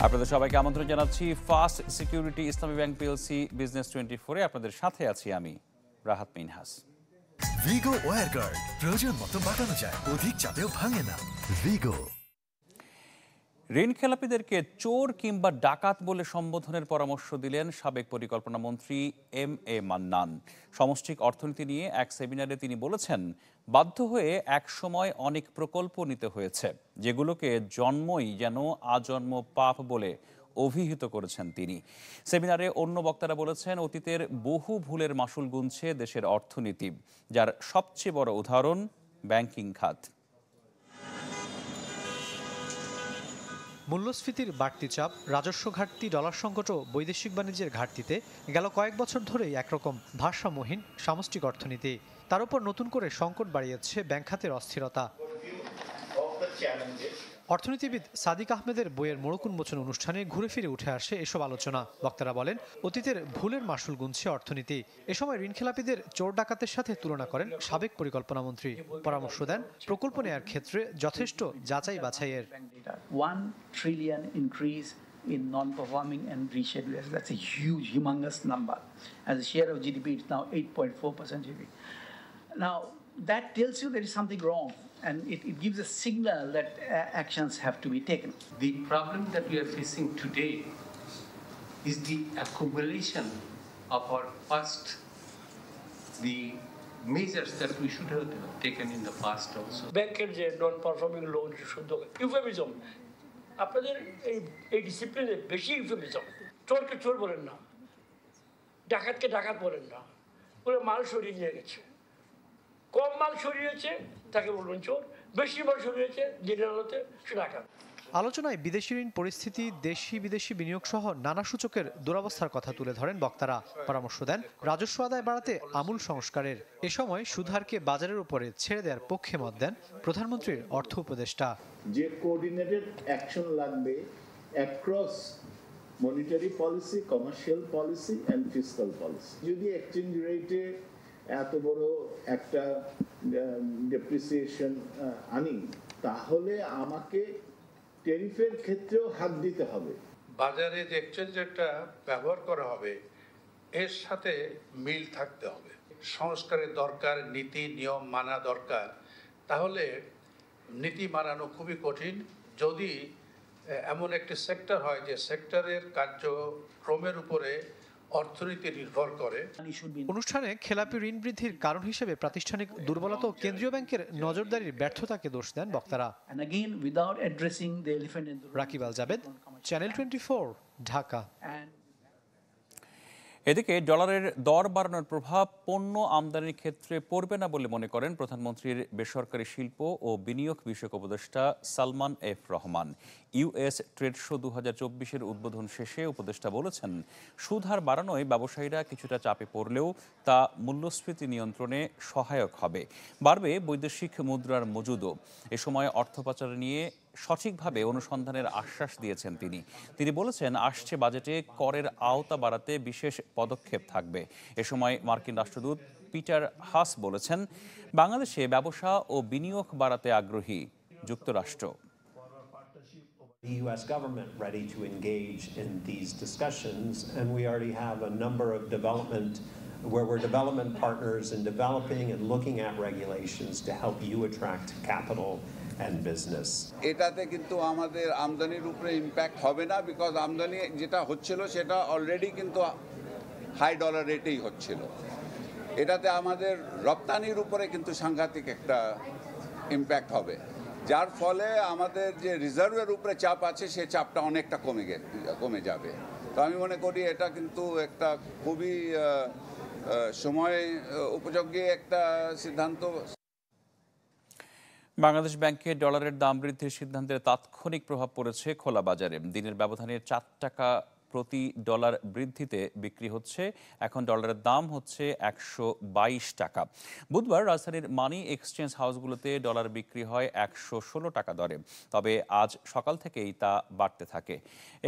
আপনাদের সবাইকে আমন্ত্রণ জানাচ্ছি ফাস্ট সিকিউরিটি ইসলামী ব্যাংক পিএলসি বিজনেস 24-এ। আপনাদের সাথে আছি আমি রাহাত মিনহাস। ভিগো ওয়্যার গার্ড প্রয়োজন মতো বাঁকানো যায়, অধিক চাপেও ভাঙে না। ভিগো। ঋণ খেলাপিদেরকে চোর কিংবা ডাকাত বলে সম্বোধনের পরামর্শ দিলেন সাবেক পরিকল্পনা মন্ত্রী এম.এ. মান্নান। সমষ্টিক অর্থনীতি নিয়ে এক সেমিনারে তিনি বলেছেন, বাধ্য হয়ে এক সময় অনেক প্রকল্প নিতে হয়েছে, যেগুলোকে জন্মই যেন আজন্ম পাপ বলে অভিহিত করেছেন তিনি। সেমিনারে অন্য বক্তারা বলেছেন, অতীতের বহু ভুলের মাসুল গুনছে দেশের অর্থনীতি, যার সবচেয়ে বড় উদাহরণ ব্যাংকিং খাত। মূল্যস্ফীতির বাড়তি চাপ, রাজস্ব ঘাটতি, ডলার সংকট ও বৈদেশিক বাণিজ্যের ঘাটতিতে গেল কয়েক বছর ধরেই একরকম ভারসাম্যহীন সামষ্টিক অর্থনীতি। তার উপর নতুন করে সংকট বাড়িয়েছে ব্যাংক খাতের অস্থিরতা। অর্থনীতিবিদ সাদিক আহমেদের বইয়ের মোড়ক উন্মোচন অনুষ্ঠানে ঘুরে ফিরে উঠে আসে এসব আলোচনা। বক্তারা বলেন, অতীতের ভুলের মাসুল গুনছে অর্থনীতি। এ সময় ঋণখেলাপিদের চোর ডাকাতের সাথে তুলনা করেন সাবেক পরিকল্পনা মন্ত্রী। পরামর্শ দেন, প্রকল্প নেয়ার ক্ষেত্রে যথেষ্ট যাচাই বাছাইয়ের। 1 trillion increase in non-performing and rescheduled. That's a huge, humongous number. As a share of GDP, it's now 8.4% GDP. Now, that tells you there is something wrong, and it gives a signal that actions have to be taken. The problem that we are facing today is the accumulation of our past, the measures that we should have taken in the past also. ব্যাংকের যে non performing loan শুদ্ধ euphemism, আপনাদের এই ডিসিপ্লিনে বেশি euphemism. চোরকে চোর বলেন না, ডাকাতকে ডাকাত বলেন না, ওরা মাল সরিয়ে নিয়ে গেছে। কম মাল সরিয়েছে তাকে বলবেন চোর, বেশি মাল সরিয়েছে দিনের আলোতে সে ডাকাত। আলোচনায় বিদেশি ঋণ পরিস্থিতি, দেশি বিদেশি বিনিয়োগ সহ নানা সূচকের দুরবস্থার কথা তুলে ধরেন বক্তারা। পরামর্শ দেন রাজস্ব আদায় বাড়াতে আমূল সংস্কারের। এ সময় সুদহারকে বাজারের উপরে ছেড়ে দেওয়ার পক্ষে মত দেন প্রধানমন্ত্রীর অর্থ উপদেষ্টা। যে কোঅর্ডিনেটেড অ্যাকশন লাগবে across monetary policy, commercial policy and fiscal policy. যদি এক্সচেঞ্জ রেটে এত বড় একটা ডেপ্রিসিয়েশন আনি, তাহলে আমাকে ট্যারিফের ক্ষেত্রেও হাত দিতে হবে। বাজারে যে এক্সচেঞ্জ রেটটা ব্যবহার করা হবে এর সাথে মিল থাকতে হবে। সংস্কারের দরকার, নীতি নিয়ম মানা দরকার। তাহলে নীতি মানানো খুবই কঠিন যদি এমন একটি সেক্টর হয় যে সেক্টরের কার্যক্রমের উপরে অর্থনীতি নির্ভর করে। অনুষ্ঠানে খেলাপি ঋণ বৃদ্ধির কারণ হিসেবে প্রাতিষ্ঠানিক দুর্বলতা ও কেন্দ্রীয় ব্যাংকের নজরদারির ব্যর্থতাকে দোষ দেন বক্তারা। রাকিব আল জাবেদ, চ্যানেল 24, ঢাকা। এদিকে ডলারের দর বাড়ানোর প্রভাব পণ্য আমদানির ক্ষেত্রে পড়বে না বলে মনে করেন প্রধানমন্ত্রীর বেসরকারি শিল্প ও বিনিয়োগ বিষয়ক উপদেষ্টা Salman F Rahman. US trade show 2024-এর উদ্বোধন শেষে উপদেষ্টা বলেছেন, সুদহার বাড়ানোয় ব্যবসায়ীরা কিছুটা চাপে পড়লেও তা মূল্যস্ফীতি নিয়ন্ত্রণে সহায়ক হবে। বাড়বে বৈদেশিক মুদ্রার মজুদও। এ সময় অর্থ পাচার নিয়ে সঠিকভাবে অনুসন্ধানের আশ্বাস দিয়েছেন তিনি বলেছেন, আসছে বাজেটে করের আওতা বাড়াতে বিশেষ পদক্ষেপ থাকবে। এ সময় মার্কিন রাষ্ট্রদূত পিটার হাস বলেছেন, বাংলাদেশে ব্যবসা ও বিনিয়োগ বাড়াতে আগ্রহী যুক্তরাষ্ট্র। The U.S. government ready to engage in these discussions, and we already have a number of where we're development partners in developing and looking at regulations to help you attract capital and business. এটাতে কিন্তু আমাদের আমদানির উপরে impact হবে না, because আমদানি যেটা হচ্ছিল সেটা অলরেডি কিন্তু হাই ডলার রেটেই হচ্ছিল। এটাতে আমাদের রপ্তানির উপরে কিন্তু সাংঘাতিক একটা ইম্প্যাক্ট হবে, যার ফলে আমাদের যে রিজার্ভের উপরে চাপ আছে সে চাপটা অনেকটা কমে যাবে। তো আমি মনে করি এটা কিন্তু একটা খুবই সময় উপযোগী একটা সিদ্ধান্ত। বাংলাদেশ ব্যাংকে ডলারের দাম বৃদ্ধির সিদ্ধান্তের তাৎক্ষণিক প্রভাব পড়েছে খোলা বাজারে। দিনের ব্যবধানে 4 টাকা প্রতি ডলার বৃদ্ধিতে বিক্রি হচ্ছে। এখন ডলারের দাম হচ্ছে 122 টাকা। বুধবার রাজধানীর মানি এক্সচেঞ্জ হাউসগুলোতে ডলার বিক্রি হয় 116 টাকা দরে। তবে আজ সকাল থেকেই তা বাড়তে থাকে।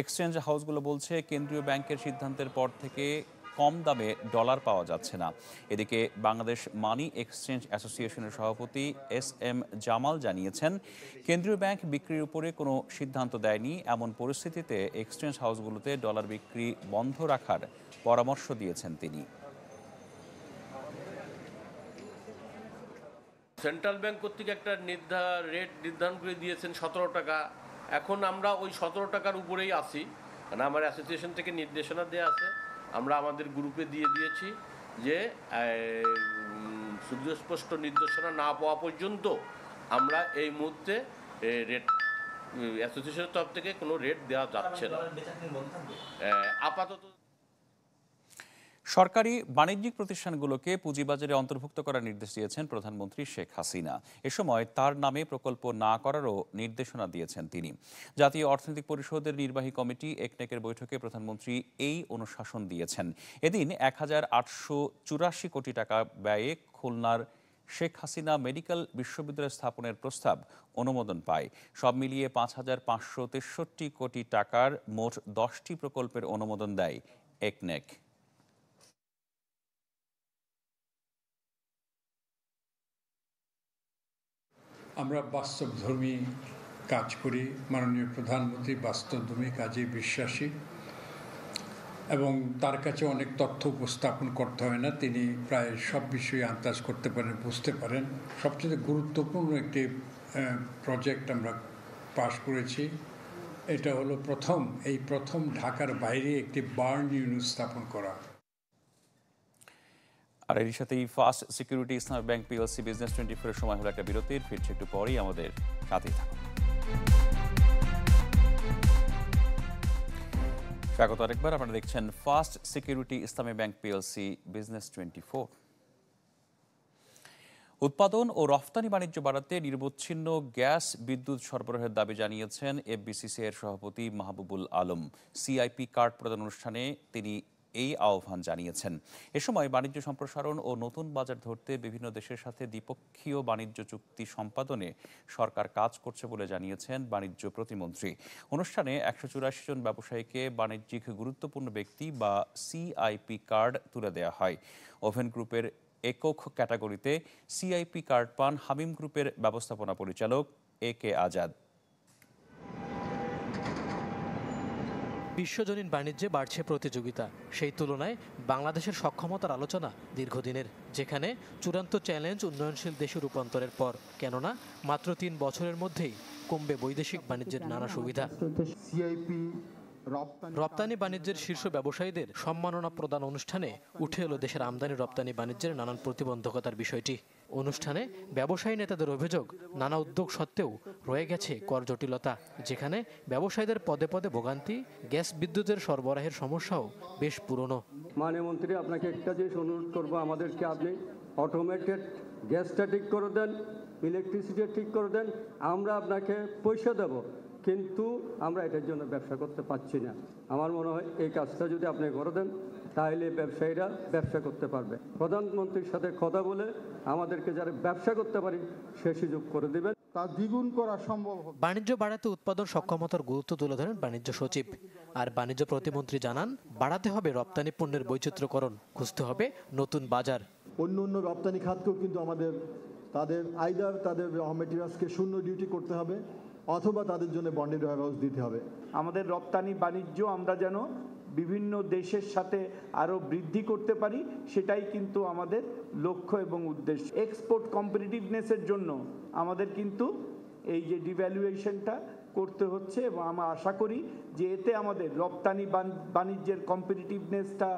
এক্সচেঞ্জ হাউসগুলো বলছে, কেন্দ্রীয় ব্যাংকের সিদ্ধান্তের পর থেকে কম দামে ডলার পাওয়া যাচ্ছে না। এদিকে বাংলাদেশ মানি এক্সচেঞ্জ অ্যাসোসিয়েশনের সভাপতি SM জামাল জানিয়েছেন, কেন্দ্রীয় ব্যাংক বিক্রির উপরে কোনো সিদ্ধান্ত দেয়নি। এমন পরিস্থিতিতে এক্সচেঞ্জ হাউসগুলোতে ডলার বিক্রি বন্ধ রাখার পরামর্শ দিয়েছেন তিনি। সেন্ট্রাল ব্যাংক কর্তৃক একটা রেট নির্ধারণ করে দিয়েছেন 17 টাকা। এখন আমরা ওই 17 টাকার উপরেই আছি, মানে আমার অ্যাসোসিয়েশন থেকে নির্দেশনা দেওয়া আছে, আমরা আমাদের গ্রুপে দিয়ে দিয়েছি যে সুস্পষ্ট নির্দেশনা না পাওয়া পর্যন্ত আমরা এই মুহূর্তে রেট অ্যাসোসিয়েশনের তরফ থেকে কোনো রেট দেওয়া যাচ্ছে না আপাতত। সরকারি বাণিজ্যিক প্রতিষ্ঠানগুলোকে পুঁজিবাজারে অন্তর্ভুক্ত করার নির্দেশ দিয়েছেন প্রধানমন্ত্রী শেখ হাসিনা। এ সময় তার নামে প্রকল্প না করারও নির্দেশনা দিয়েছেন তিনি। জাতীয় অর্থনৈতিক পরিষদের নির্বাহী কমিটি একনেকের বৈঠকে প্রধানমন্ত্রী এই অনুশাসন দিয়েছেন। এদিন 1884 কোটি টাকা ব্যয়ে খুলনার শেখ হাসিনা মেডিকেল বিশ্ববিদ্যালয় স্থাপনের প্রস্তাব অনুমোদন পায়। সব মিলিয়ে 5563 কোটি টাকার মোট 10টি প্রকল্পের অনুমোদন দেয় একনেক। আমরা বাস্তবধর্মী কাজ করি, মাননীয় প্রধানমন্ত্রী বাস্তবধর্মী কাজে বিশ্বাসী এবং তার কাছে অনেক তথ্য উপস্থাপন করতে হয় না, তিনি প্রায় সব বিষয়ে আন্দাজ করতে পারেন, বুঝতে পারেন। সবচেয়ে গুরুত্বপূর্ণ একটি প্রজেক্ট আমরা পাশ করেছি, এটা হলো প্রথম ঢাকার বাইরে একটি বার্ন ইউনিট স্থাপন করা। আর এর সাথেই ফার্স্ট সিকিউরিটি ইসলামী ব্যাংক পিএলসি বিজনেস 24 এর সময় হলো একটা বিরতির। ফিরছে একটু পরেই, আমাদের সাথেই থাকুন। স্বাগত আরেকবার। আপনারা দেখছেন ফার্স্ট সিকিউরিটি ইসলামী ব্যাংক পিএলসি বিজনেস 24। উৎপাদন ও রফতানি বাণিজ্য বাড়াতে নিরবচ্ছিন্ন গ্যাস বিদ্যুৎ সরবরাহের দাবি জানিয়েছেন এফবিসিসিআই এর সভাপতি মাহবুবুল আলম। সিআইপি কার্ড প্রদান অনুষ্ঠানে তিনি এই আহ্বান জানিয়েছেন। এ সময় বাণিজ্য সম্প্রসারণ ও নতুন বাজার ধরতে বিভিন্ন দেশের সাথে দ্বিপক্ষীয় বাণিজ্য চুক্তি সম্পাদনে সরকার কাজ করছে বলে জানিয়েছেন বাণিজ্য প্রতিমন্ত্রী। অনুষ্ঠানে 184 জন ব্যবসায়ীকে বাণিজ্যিক গুরুত্বপূর্ণ ব্যক্তি বা সিআইপি কার্ড তুলে দেওয়া হয়। ওভেন গ্রুপের একক ক্যাটাগরিতে সিআইপি কার্ড পান হামিম গ্রুপের ব্যবস্থাপনা পরিচালক AK আজাদ। বিশ্বজনীন বাণিজ্যে বাড়ছে প্রতিযোগিতা, সেই তুলনায় বাংলাদেশের সক্ষমতার আলোচনা দীর্ঘদিনের, যেখানে চূড়ান্ত চ্যালেঞ্জ উন্নয়নশীল দেশে রূপান্তরের পর। কেননা মাত্র 3 বছরের মধ্যেই কমবে বৈদেশিক বাণিজ্যের নানা সুবিধা। রপ্তানি বাণিজ্যের শীর্ষ ব্যবসায়ীদের সম্মাননা প্রদান অনুষ্ঠানে উঠে এলো দেশের আমদানি রপ্তানি বাণিজ্যের নানান প্রতিবন্ধকতার বিষয়টি। অনুষ্ঠানে ব্যবসায়ী নেতাদের অভিযোগ, নানা উদ্যোগ সত্ত্বেও রয়ে গেছে কর জটিলতা, যেখানে ব্যবসায়ীদের পদে পদে ভোগান্তি, গ্যাস বিদ্যুতের সরবরাহের সমস্যাও বেশ পুরনো। মাননীয় মন্ত্রী, আপনাকে একটা জিনিস অনুরোধ করবো, আমাদেরকে আপনি অটোমেটেড গ্যাসটা ঠিক করে দেন, ইলেকট্রিসিটি ঠিক করে দেন, আমরা আপনাকে পয়সা দেব, কিন্তু আমরা এটার জন্য ব্যবসা করতে পারছি না। আমার মনে হয় এই কাজটা যদি আপনি করে দেন তাহলে ব্যবসায়ীরা ব্যবসা করতে পারবে। প্রধানমন্ত্রীর সাথে কথা বলে আমাদেরকে যারা ব্যবসা করতে পারি সে সুযোগ করে দেবেন, তা দ্বিগুণ করা সম্ভব হবে। বাণিজ্য বাড়াতে উৎপাদন সক্ষমতার গুরুত্ব তুলে ধরেন বাণিজ্য সচিব। আর বাণিজ্য প্রতিমন্ত্রী জানান, বাড়াতে হবে রপ্তানি পণ্যের বৈচিত্র্যকরণ, খুঁজতে হবে নতুন বাজার। অন্য রপ্তানি খাতকেও কিন্তু আমাদের তাদের র মেটেরিয়ালসকে শূন্য ডিউটি করতে হবে, অথবা তাদের জন্য বন্ডেড ওয়্যারহাউস দিতে হবে। আমাদের রপ্তানি বাণিজ্য আমরা যেন বিভিন্ন দেশের সাথে আরও বৃদ্ধি করতে পারি, সেটাই কিন্তু আমাদের লক্ষ্য এবং উদ্দেশ্য। এক্সপোর্ট কম্পিটিটিভনেসের জন্য আমাদের কিন্তু এই যে ডিভ্যালুয়েশনটা করতে হচ্ছে, এবং আমরা আশা করি যে এতে আমাদের রপ্তানি বাণিজ্যের কম্পিটিটিভনেসটা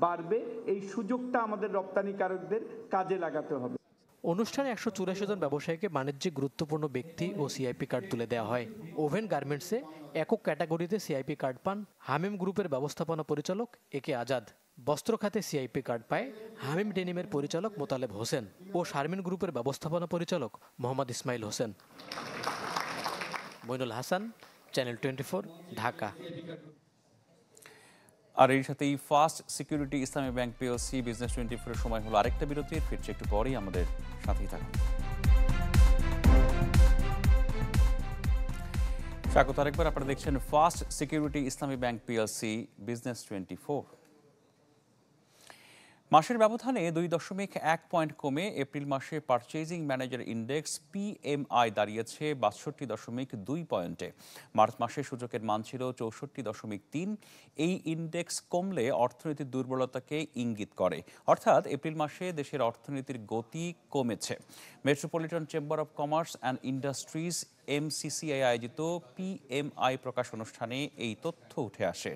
বাড়বে। এই সুযোগটা আমাদের রপ্তানিকারকদের কাজে লাগাতে হবে। অনুষ্ঠানে 184 জন ব্যবসায়ীকে বাণিজ্যিক গুরুত্বপূর্ণ ব্যক্তি ও সিআইপি কার্ড তুলে দেওয়া হয়। ওভেন গার্মেন্টসে একক ক্যাটাগরিতে সিআইপি কার্ড পান হামিম গ্রুপের ব্যবস্থাপনা পরিচালক AK আজাদ। বস্ত্র খাতে সিআইপি কার্ড পায় হামিম ডেনিমের পরিচালক মোতালেব হোসেন ও শারমিন গ্রুপের ব্যবস্থাপনা পরিচালক মোহাম্মদ ইসমাইল হোসেন। মইনুল হাসান, চ্যানেল 24, ঢাকা। আর এর সাথেই ফার্স্ট সিকিউরিটি ইসলামী ব্যাংক পিএলসি বিজনেস 24 এর সময় হলো আরেকটা বিরতির। ফিরছে একটু পরেই, আমাদের সাথেই থাকুন। স্বাগত আরেকবার। আপনারা দেখছেন ফার্স্ট সিকিউরিটি ইসলামী ব্যাংক পিএলসি বিজনেস 24। মাসের ব্যবধানে 2.1 পয়েন্ট কমে এপ্রিল মাসে পারচেজিং ম্যানেজার ইন্ডেক্স PMI দাঁড়িয়েছে 62.2 পয়েন্টে। মার্চ মাসে সূচকের মান ছিল 64.3। এই ইন্ডেক্স কমলে অর্থনীতির দুর্বলতাকে ইঙ্গিত করে, অর্থাৎ এপ্রিল মাসে দেশের অর্থনীতির গতি কমেছে। Metropolitan chamber of commerce and industries MCCI আয়োজিত PMI প্রকাশ অনুষ্ঠানে এই তথ্য উঠে আসে।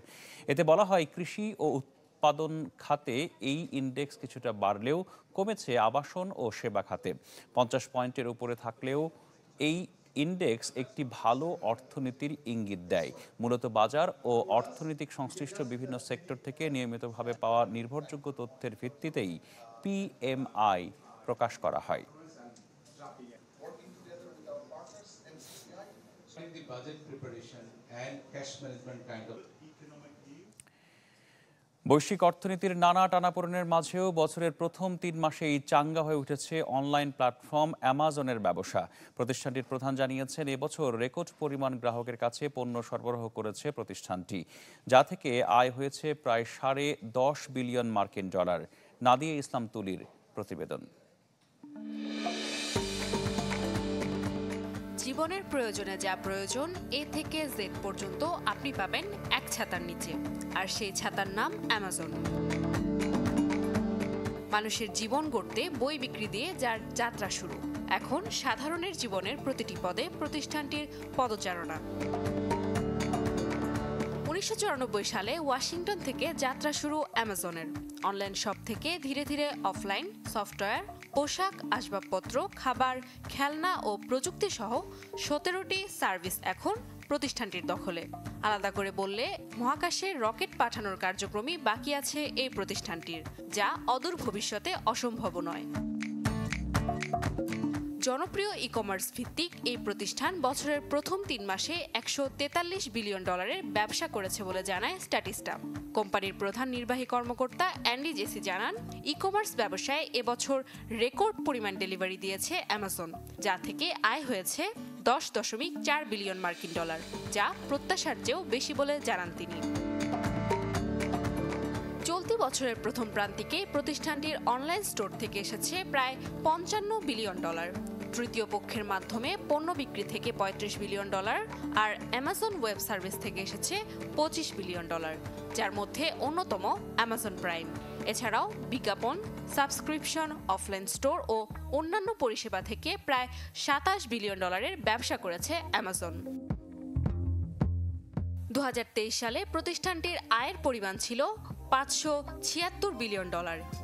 এতে বলা হয়, কৃষি ও উৎপাদন খাতে এই ইন্ডেক্স কিছুটা বাড়লেও কমেছে আবাসন ও সেবা খাতে। 50 পয়েন্টের উপরে থাকলেও এই ইন্ডেক্স একটি ভালো অর্থনীতির ইঙ্গিত দেয়। মূলত বাজার ও অর্থনৈতিক সংশ্লিষ্ট বিভিন্ন সেক্টর থেকে নিয়মিতভাবে পাওয়া নির্ভরযোগ্য তথ্যের ভিত্তিতেই PMI প্রকাশ করা হয়। বৈশ্বিক অর্থনীতির নানা টানাপোড়েনের মাঝেও বছরের প্রথম 3 মাসেই চাঙ্গা হয়ে উঠেছে অনলাইন প্ল্যাটফর্ম অ্যামাজনের ব্যবসা। প্রতিষ্ঠানটির প্রধান জানিয়েছেন, এবছর রেকর্ড পরিমাণ গ্রাহকের কাছে পণ্য সরবরাহ করেছে প্রতিষ্ঠানটি, যা থেকে আয় হয়েছে প্রায় $10.5 বিলিয়ন। নাদিয়া ইসলাম তুলির প্রতিবেদন। জীবনের প্রয়োজনে যা প্রয়োজন এ থেকে জেড পর্যন্ত আপনি পাবেন এক ছাতার নিচে, আর সেই ছাতার নাম অ্যামাজন। মানুষের জীবন গড়তে বই বিক্রি দিয়ে যার যাত্রা শুরু, এখন সাধারণের জীবনের প্রতিটি পদে প্রতিষ্ঠানটির পদচারণা। 1994 সালে ওয়াশিংটন থেকে যাত্রা শুরু অ্যামাজনের। অনলাইন শপ থেকে ধীরে ধীরে অফলাইন সফটওয়্যার, পোশাক, আসবাবপত্র, খাবার, খেলনা ও প্রযুক্তি সহ 17টি সার্ভিস এখন প্রতিষ্ঠানটির দখলে। আলাদা করে বললে মহাকাশে রকেট পাঠানোর কার্যক্রমই বাকি আছে এই প্রতিষ্ঠানটির, যা অদূর ভবিষ্যতে অসম্ভব নয়। জনপ্রিয় ই কমার্স ভিত্তিক এই প্রতিষ্ঠান বছরের প্রথম 3 মাসে $143 বিলিয়ন ব্যবসা করেছে বলে জানায় স্ট্যাটিস্টা। কোম্পানির প্রধান নির্বাহী কর্মকর্তা অ্যান্ডি জেসি জানান, ই কমার্স ব্যবসায় এবছর রেকর্ড পরিমাণ ডেলিভারি দিয়েছে অ্যামাজন, যা থেকে আয় হয়েছে $10.4 বিলিয়ন, যা প্রত্যাশার চেয়েও বেশি বলে জানান তিনি। চলতি বছরের প্রথম প্রান্তিকে প্রতিষ্ঠানটির অনলাইন স্টোর থেকে এসেছে প্রায় $55 বিলিয়ন। তৃতীয় পক্ষের মাধ্যমে পণ্য বিক্রি থেকে $35 বিলিয়ন, আর অ্যামাজন ওয়েব সার্ভিস থেকে এসেছে $25 বিলিয়ন, যার মধ্যে অন্যতম অ্যামাজন প্রাইম। এছাড়াও বিজ্ঞাপন, সাবস্ক্রিপশন, অফলাইন স্টোর ও অন্যান্য পরিষেবা থেকে প্রায় $27 বিলিয়ন ব্যবসা করেছে অ্যামাজন। 2023 সালে প্রতিষ্ঠানটির আয়ের পরিমাণ ছিল $576 বিলিয়ন।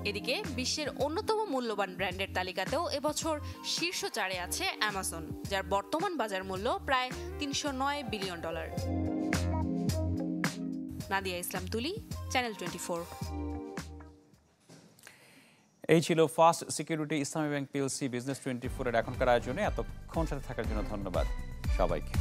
এদিকে বিশ্বের অন্যতম মূল্যবান ব্র্যান্ডের তালিকাতেও এবছর শীর্ষ 4-এ আছে অ্যামাজন, যার বর্তমান বাজার মূল্য প্রায় $309 বিলিয়ন। নাদিয়া ইসলাম তুলি, চ্যানেল 24। এই ছিল ফার্স্ট সিকিউরিটি ইসলামী ব্যাংক PLC বিজনেস 24 এর এখনকার আয়োজনে। এতক্ষণ সাথে থাকার জন্য ধন্যবাদ সবাইকে।